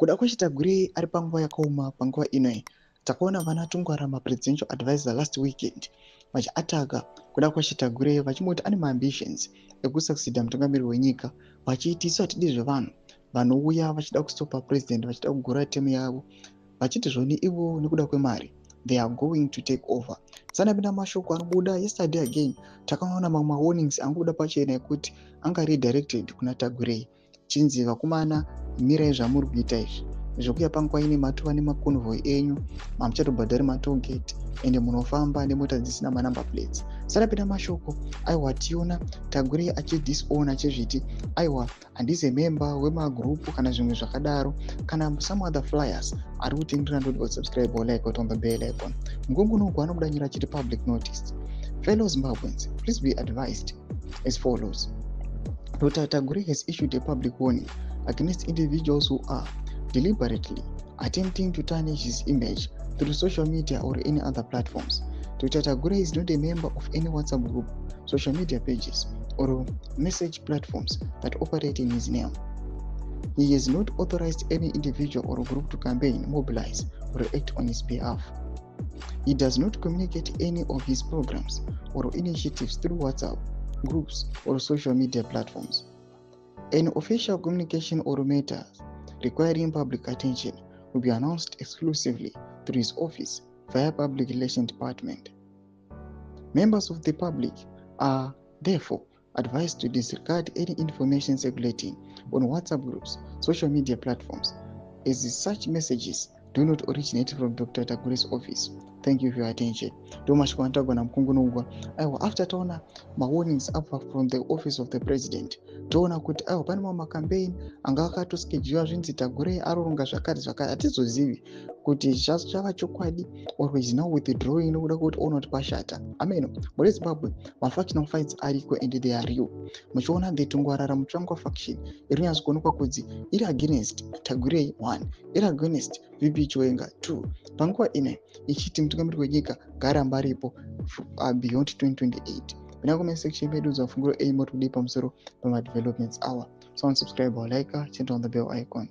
Kuda kwacho Tagwirei ari panguva yakaoma panguva inoyi. Takaona vana Tungwarara presidential advisor last weekend vachiataka kuda kwacho Tagwirei vachimoti ane maambitions ekusucceda mutungamiriri wenyika, vachiti isu hatidi zvevanhu vanouya vachida kustopa president, vachida kugura temu yavo, vachiti zvoni ivo nekuda kwemari they are going to take over. Sanapinda mashoko anobuda yesterday again, takaona mamwe warnings angobuda pachena ekuti anga redirected kuna Tagwirei, chinzi vakomana mirai zvamuri kuita izvi zvokuya panguva ine matova nemaconvoy enyu, hamuchatobhadhari matogeti ende munofamba nemota dzisina manumber plates. Sanapinda mashoko aiwa tiona Tagwirei achidisown achizviti aiwa handisi member wemagrupu kana zvimwe zvakadaro, kana some other flyers ari kutendera ndoti subscribe or like on the bell icon. Mugungunuku anobudanyira achiti public notice. Fellow Zimbabweans, please be advised as follows. Dr. Tagwirei has issued a public warning against individuals who are deliberately attempting to tarnish his image through social media or any other platforms. Dr. Tagwirei is not a member of any WhatsApp group, social media pages, or message platforms that operate in his name. He has not authorized any individual or group to campaign, mobilize, or act on his behalf. He does not communicate any of his programs or initiatives through WhatsApp groups or social media platforms. Any official communication or matters requiring public attention will be announced exclusively through his office via Public Relations Department. Members of the public are therefore advised to disregard any information circulating on WhatsApp groups, social media platforms, as such messages do not originate from Dr. Tagwirei's office. Thank you for your attention. After taona warnings up from the office of the president, taona kuti pane makampeni anga akatoschedula zvinzi Tagwirei aronga zvakati hatizozivi kuti chava chokwadi or is now withdrawing nokuda kuti ona kuti pashata. Amen. Muri Zimbabwe factional fights ariko and they are real. Muchiona the Tungwarara mutsvangwa faction iri kunyatsokuonekwa kuti iri against Tagwirei 1, iri against VP Chiwenga 2. Panguva ine ichiti mutungamiriri wenyika ngaaramba aripo beyond 2028. Mina comment section medu dzafunguro aim kuti kudi pamusoro pama developments hour. So unsubscribe or like, turn on the bell icon.